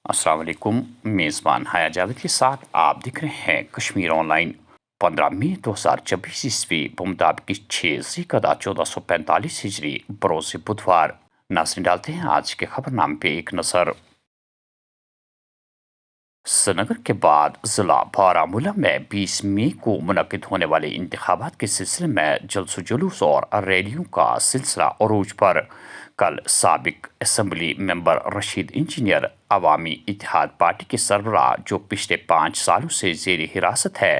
अस्सलाम वालेकुम। मेज़बान हाया जावेद के साथ आप देख रहे हैं कश्मीर ऑनलाइन। 15 मई 2024 ईस्वी बमुताबिक 6 ज़िलक़अदा 1445 हिजरी बरोज़ बुधवार। नाज़रीन, डालते हैं आज के खबरनामे पे एक नज़र। श्रीनगर के बाद ज़िला बारामूला में 20 मई को मुनक़िद होने वाले इंतखाबात के सिलसिले में जलसो जुलूस और रैलियों का सिलसिला अरूज पर। कल साबिक असम्बली मेंबर रशीद इंजीनियर अवामी इत्तेहाद पार्टी के सरबराह, जो पिछले 5 सालों से ज़ेर हिरासत है,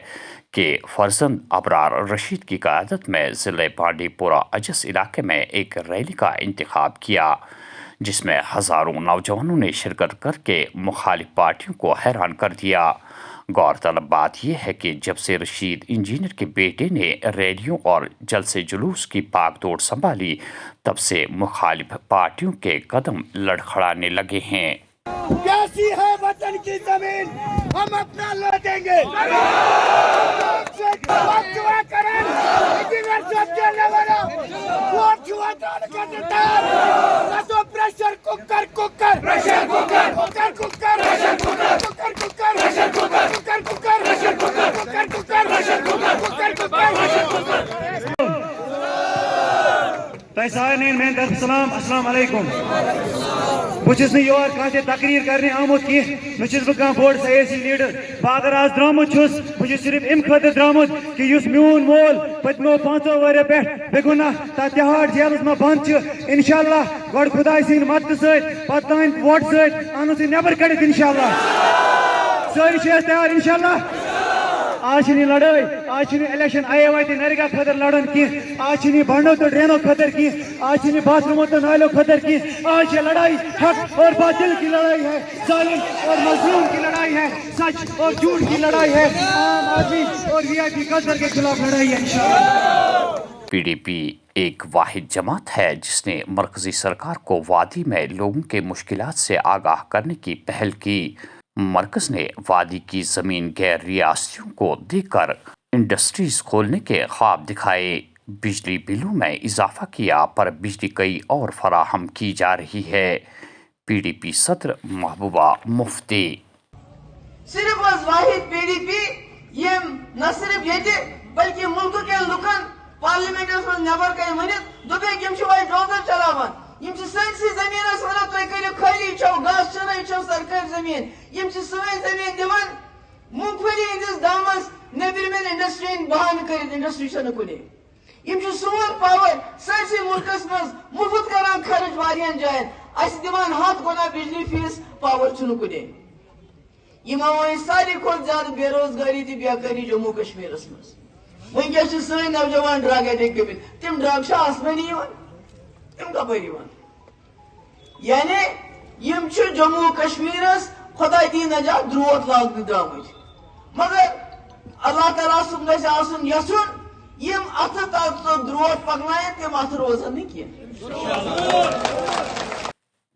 के फर्जंद अबरार रशीद की क़यादत में ज़िले बांडीपोरा अजस इलाके में एक रैली का इंतखाब किया, जिसमें हज़ारों नौजवानों ने शिरकत करके मुखालिफ पार्टियों को हैरान कर दिया। गौरतलब बात यह है कि जब से रशीद इंजीनियर के बेटे ने रैलियों और जलसे जुलूस की पागदौड़ संभाली, तब से मुखालिफ पार्टियों के कदम लड़खड़ाने लगे हैं। कैसी है वतन की जमीन, हम अपना लौटेंगे। Pressure cooker cooker pressure cooker cooker cooker pressure cooker cooker cooker pressure cooker cooker cooker pressure cooker cooker cooker pressure cooker cooker cooker pressure cooker. तैसानीन में दर सलाम अस्सलाम वालेकुम। बुझस न योर काते तकरीर करने आमुत की नुचस बका बोर्ड सयासी लीडर बागर आज द्रामुत छुस बुझ सिर्फ इम खतर द्रामुत कि युस म्यून मोल पतमो 5 वरे पे बेगुना ता तिहाड़ जेलस में बंद छ। इंशाअल्लाह गॉड खुदा सिन मदद सत पतान वोट सत आनो से नेबर कड़ित इंशाअल्लाह। सारी छे तैयार इंशाअल्लाह। आज लड़ाई, आज इलेक्शन आए हुए नरेगा खतर लड़न की, आज बनो तो ड्रेनों खतर की, आज बाथरूमों तो नालों खतर की। आज ये लड़ाई हक और बातिल की लड़ाई है, जालिम और मजलूम की लड़ाई है, सच और झूठ की लड़ाई है, आम आदमी और वीआईपी कल्चर के खिलाफ लड़ाई है इंशाअल्लाह। पीडीपी एक वाहिद जमात है जिसने मरकजी सरकार को वादी में लोगों के मुश्किलात से आगाह करने की पहल की। मरकज ने वादी की ज़मीन गैर रियासतियों को देकर इंडस्ट्रीज खोलने के ख्वाब दिखाए, बिजली बिलों में इजाफा किया, पर बिजली कई और फराहम की जा रही है। पीडीपी सदर महबूबा मुफ्ती सिर्फ वाहिद पीडीपी ये न सिर्फ ये बल्कि मुल्क के लुकन पार्लियामेंटस में नबर कर वनित दुबे यम डोजर चलावन यम सैनसी जमीन वन तुम करो खाली छो घास चना छो सरकारी जमीन यम सन जमीन दिवन मूंगफली हंदिस दामस नेबरमें इंडस्ट्री बहान कर इंडस्ट्री कुने यम सोन पावर सरसी मुल्कस मज मुफ्त करान खर्च वारियन जायन अस दिवान 7 गुना बिजली फीस पावर कुने यम सारी खुद ज्यादा बेरोजगारी तो बेकारी जम्मू कश्मीर मज वनकस सन नौजवान ड्रग एडिक्ट गमित तम ड्रग आसमानी तम कपर यानी यम जम्मू कश्मीर खुदा दी नजात द्रोत लाग द्राम मगर अल्लाह ताला सुन गसन यसन यम अथ द्रोत पकनाए तम अथ रोजन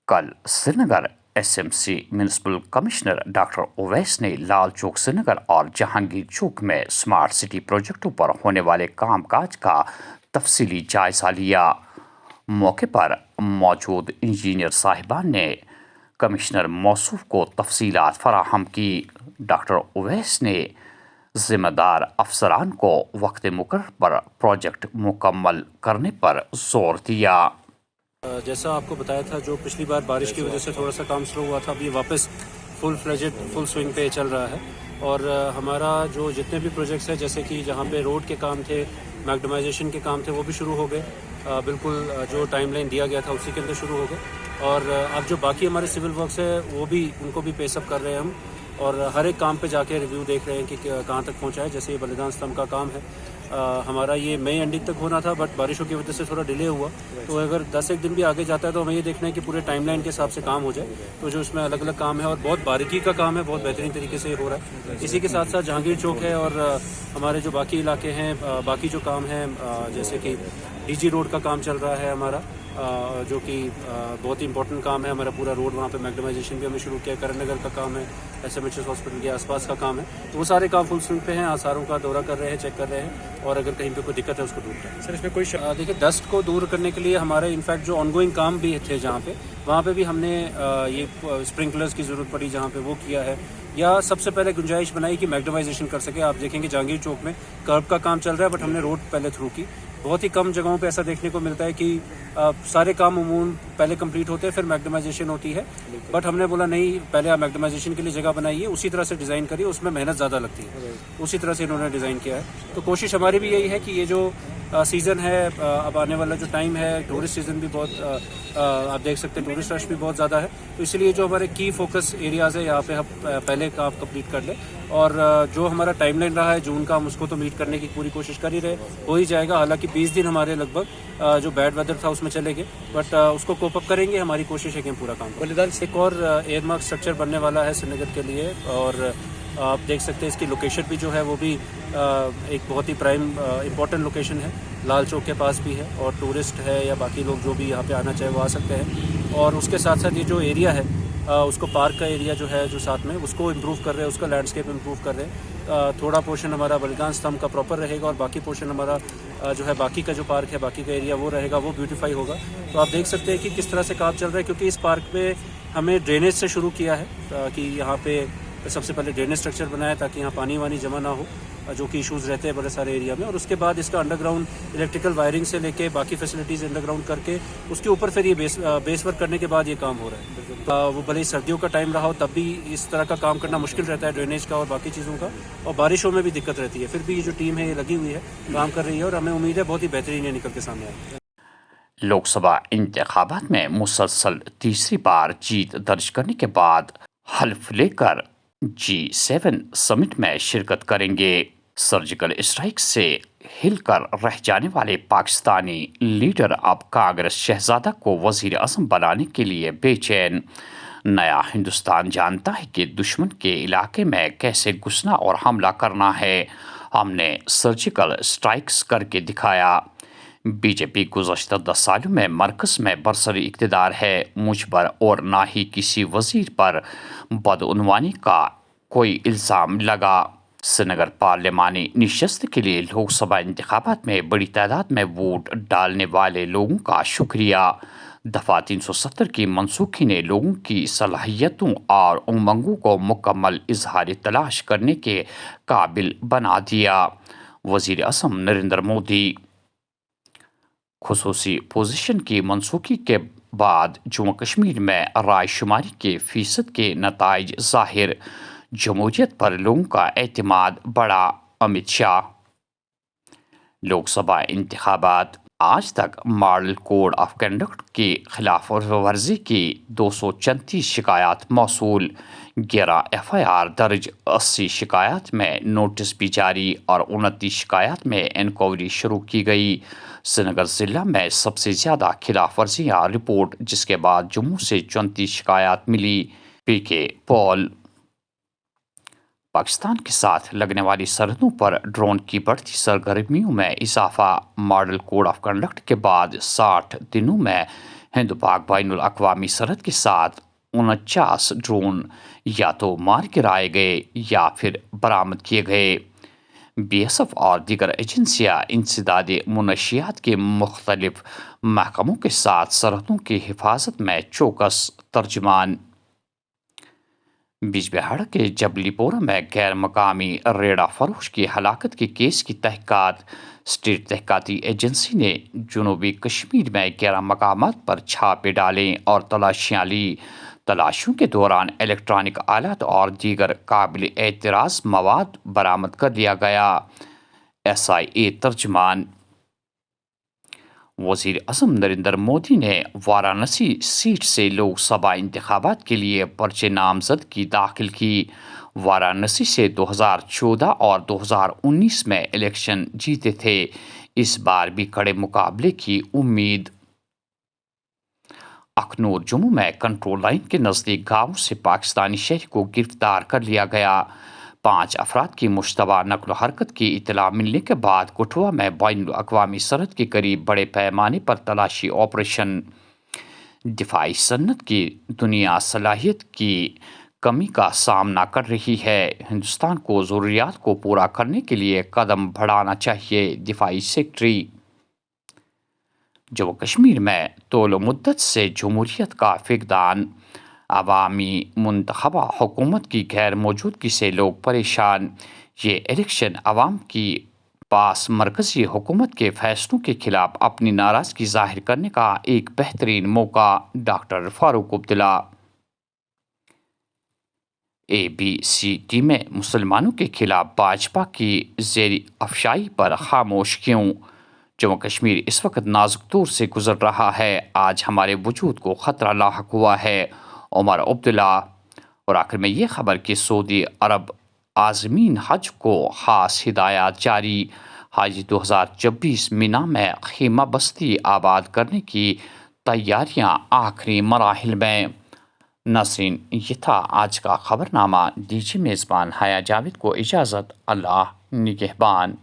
कल Srinagar SMC municipal commissioner doctor Owais ने लाल चौक श्रीनगर और जहांगीर चौक में स्मार्ट सिटी प्रोजेक्टों पर होने वाले कामकाज का तफसीली जायजा लिया। मौके पर मौजूद इंजीनियर साहिबान ने कमिश्नर मौसूफ को तफसीलात फराहम की। डॉक्टर ओवैस ने जिम्मेदार अफसरान को वक्त मुकर्रर पर प्रोजेक्ट मुकम्मल करने पर जोर दिया। जैसा आपको बताया था, जो पिछली बार बारिश की वजह से थोड़ा सा काम स्लो हुआ था, अब ये वापस फुल स्विंग पे चल रहा है। और हमारा जो जितने भी प्रोजेक्ट्स हैं, जैसे कि जहाँ पे रोड के काम थे, मैग्डमाइजेशन के काम थे, वो भी शुरू हो गए। बिल्कुल जो टाइमलाइन दिया गया था उसी के अंदर शुरू हो गए। और अब जो बाकी हमारे सिविल वर्क्स है वो भी उनको भी पेसअप कर रहे हैं हम, और हर एक काम पे जाके रिव्यू देख रहे हैं कि कहाँ तक पहुँचा है। जैसे ये बलिदान स्तंभ का काम है, हमारा ये मई एंडिंग तक होना था, बट बारिशों की वजह से थोड़ा डिले हुआ। तो अगर 10-1 दिन भी आगे जाता है तो हमें ये देखना है कि पूरे टाइमलाइन के हिसाब से काम हो जाए। तो जो इसमें अलग अलग काम है और बहुत बारीकी का काम है, बहुत बेहतरीन तरीके से हो रहा है। इसी के साथ साथ जहांगीर चौक है और हमारे जो बाकी इलाके हैं, बाकी जो काम है, जैसे कि डीजी रोड का काम चल रहा है हमारा, जो कि बहुत ही इंपॉर्टेंट काम है। हमारा पूरा रोड वहाँ पे मैग्नेमाइजेशन भी हमने शुरू किया, करण नगर का काम है, SMHS हॉस्पिटल के आसपास का काम है, तो वो सारे काम फुल स्विंग पे हैं। आसारों का दौरा कर रहे हैं, चेक कर रहे हैं, और अगर कहीं पे कोई दिक्कत है उसको दूर करें। सर इसमें कोई देखिए, डस्ट को दूर करने के लिए हमारे इनफैक्ट जो ऑनगोइंग काम भी थे जहाँ पे, वहाँ पे भी हमने ये स्प्रिंकलर्स की ज़रूरत पड़ी जहाँ पे, वो किया है। या सबसे पहले गुंजाइश बनाई कि मैग्नेमाइजेशन कर सके। आप देखेंगे जहांगीर चौक में कर्ब का काम चल रहा है, बट हमने रोड पहले थ्रू की। बहुत ही कम जगहों पे ऐसा देखने को मिलता है कि सारे काम अमूमन पहले कंप्लीट होते हैं फिर मैग्नेमाइजेशन होती है, बट हमने बोला नहीं, पहले आप मैग्नेमाइजेशन के लिए जगह बनाइए, उसी तरह से डिज़ाइन करिए, उसमें मेहनत ज़्यादा लगती है, उसी तरह से इन्होंने डिज़ाइन किया है। तो कोशिश हमारी भी यही है कि ये जो सीज़न है, अब आने वाला जो टाइम है, टूरिस्ट सीज़न भी बहुत आप देख सकते हैं, टूरिस्ट रश भी बहुत ज़्यादा है, तो इसलिए जो हमारे की फोकस एरियाज़ है यहाँ पे हम पहले काम कंप्लीट कर लें, और जो हमारा टाइमलाइन रहा है जून का, हम उसको तो मीट करने की पूरी कोशिश कर ही रहे, हो ही जाएगा। हालांकि 20 दिन हमारे लगभग जो बैड वेदर था उसमें चले गए, बट उसको कोप अप करेंगे। हमारी कोशिश है कि हम पूरा काम करें। एक और एयरमार्क स्ट्रक्चर बनने वाला है श्रीनगर के लिए, और आप देख सकते हैं इसकी लोकेशन भी जो है वो भी एक बहुत ही प्राइम इम्पोर्टेंट लोकेशन है, लाल चौक के पास भी है, और टूरिस्ट है या बाकी लोग जो भी यहाँ पे आना चाहे वो आ सकते हैं। और उसके साथ साथ ये जो एरिया है, उसको पार्क का एरिया जो है जो साथ में, उसको इम्प्रूव कर रहे हैं, उसका लैंडस्केप इम्प्रूव कर रहे हैं। थोड़ा पोर्शन हमारा बलिदान स्तंभ का प्रॉपर रहेगा, और बाकी पोर्शन हमारा जो है बाकी का जो पार्क है, बाकी का एरिया वो रहेगा, वो ब्यूटीफाई होगा। तो आप देख सकते हैं कि किस तरह से काम चल रहा है, क्योंकि इस पार्क में हमें ड्रेनेज से शुरू किया है कि यहाँ पे सबसे पहले ड्रेनेज स्ट्रक्चर बनाया ताकि यहाँ पानी वानी जमा ना हो, जो कि इशूज़ रहते हैं बड़े सारे एरिया में, और उसके बाद इसका अंडरग्राउंड इलेक्ट्रिकल वायरिंग से लेके बाकी फैसिलिटीज़ अंडरग्राउंड करके उसके ऊपर फिर ये बेस वर्क करने के बाद ये काम हो रहा है। वो भले ही सर्दियों का टाइम रहा हो तब भी इस तरह का काम करना मुश्किल रहता है, ड्रेनेज का और बाकी चीज़ों का, और बारिशों में भी दिक्कत रहती है। फिर भी ये जो टीम है ये लगी हुई है, काम कर रही है, और हमें उम्मीद है बहुत ही बेहतरीन ये निकल के सामने आएगी। लोकसभा इंतखाबात में मुसलसल तीसरी बार जीत दर्ज करने के बाद हल्फ लेकर G7 समिट में शिरकत करेंगे। सर्जिकल स्ट्राइक से हिलकर रह जाने वाले पाकिस्तानी लीडर अब कांग्रेस शहजादा को वजीर आज़म बनाने के लिए बेचैन। नया हिंदुस्तान जानता है कि दुश्मन के इलाके में कैसे घुसना और हमला करना है। हमने सर्जिकल स्ट्राइक्स करके दिखाया। बीजेपी गुज़श्ता 10 सालों में मरकज़ में बरसरी इक़्तिदार है। मुझ पर और ना ही किसी वज़ीर पर बदउनवानी का कोई इल्ज़ाम लगा। श्रीनगर पार्लिमानी नशस्त के लिए लोकसभा इंतखाबात में बड़ी तादाद में वोट डालने वाले लोगों का शुक्रिया। दफ़ा 370 की मनसूखी ने लोगों की सलाहियतों और उमंगों को मुकम्मल इजहार तलाश करने के काबिल बना दिया। वज़ीर आज़म नरेंद्र मोदी खुसूसी पोजीशन की मनसूखी के बाद जम्मू कश्मीर में राय शुमारी के फीसद के नताइज ज़ाहिर। जमहूरियत पर लोगों का एतमाद बढ़ा। अमित शाह। लोकसभा इंतखाबात आज तक मॉडल कोड ऑफ कंडक्ट की खिलाफ वर्जी की 234 शिकायत मौसूल, 11 FIR दर्ज, 80 शिकायत में नोटिस भी जारी और 29 शिकायत में इंक्वायरी शुरू की गई। श्रीनगर ज़िला में सबसे ज़्यादा खिलाफ वर्जियाँ रिपोर्ट, जिसके बाद जम्मू से 34 शिकायत मिली। PK Paul. पाकिस्तान के साथ लगने वाली सरहदों पर ड्रोन की बढ़ती सरगर्मियों में इजाफा। मॉडल कोड ऑफ कंडक्ट के बाद 60 दिनों में हिंद पाक बैनुल अक़वामी सरहद के साथ 49 ड्रोन या तो मार गिराए गए या फिर बरामद किए गए। BSF और दीगर एजेंसियाँ इंसदाद मुनशियात के मुख्तलिफ महकमों के साथ सरहदों की हिफाजत में चौकस। तर्जुमान। बिजबिहाड़ा के जबलीपोरा में गैर मकामी रेड़ा फरोश की हलाकत के केस की तहक़ीक़ात। स्टेट तहक़ीक़ाती एजेंसी ने जनूबी कश्मीर में 11 मकामात पर छापे डाले और तलाशियाँ ली। तलाशियों के दौरान इलेक्ट्रॉनिक आलात और दीगर काबिल एतराज़ मवाद बरामद कर लिया गया। SIA तर्जुमान। वज़ीर आज़म नरेंद्र मोदी ने वाराणसी सीट से लोकसभा इंतखाबात के लिए पर्चे नामजदगी दाखिल की। वाराणसी से 2014 और 2019 में इलेक्शन जीते थे। इस बार भी कड़े मुकाबले की उम्मीद। अखनूर जम्मू में कंट्रोल लाइन के नज़दीक गाँव से पाकिस्तानी शहरी को गिरफ्तार कर लिया गया। 5 अफराद की मुश्तबा नकल हरकत की इतला मिलने के बाद कठुआ में बैन अक़वामी सरहद के करीब बड़े पैमाने पर तलाशी ऑपरेशन। दिफाई सन्नत की दुनिया सलाहियत की कमी का सामना कर रही है। हिंदुस्तान को ज़रूरियात को पूरा करने के लिए कदम बढ़ाना चाहिए। दिफाई सेक्रेटरी। जम्मू कश्मीर में तौल मुद्दत से जमहूरियत का फ़क़दान, अवामी मुंतखबा हुकूमत की गैर मौजूदगी से लोग परेशान। ये इलेक्शन अवाम की पास मरकज़ी हुकूमत के फैसलों के खिलाफ अपनी नाराज़गी ज़ाहिर करने का एक बेहतरीन मौका। डॉक्टर फारूक अब्दुल्ला। ABCD में मुसलमानों के खिलाफ भाजपा की ज़ेरी अफशाई पर खामोश क्यों? जम्मू कश्मीर इस वक्त नाजुक दौर से गुजर रहा है। आज हमारे वजूद को ख़तरा लाहक हुआ है। उमर अब्दुल्ला। और आखिर में ये खबर कि सऊदी अरब आज़मीन हज को ख़ास हिदायत जारी। हज 2026 मिना में खीमा बस्ती आबाद करने की तैयारियां आखिरी मराहिल में। नाज़रीन, ये था आज का खबरनामा। दीजिए मेज़बान हाया जावेद को इजाज़त। अल्लाह निगहबान।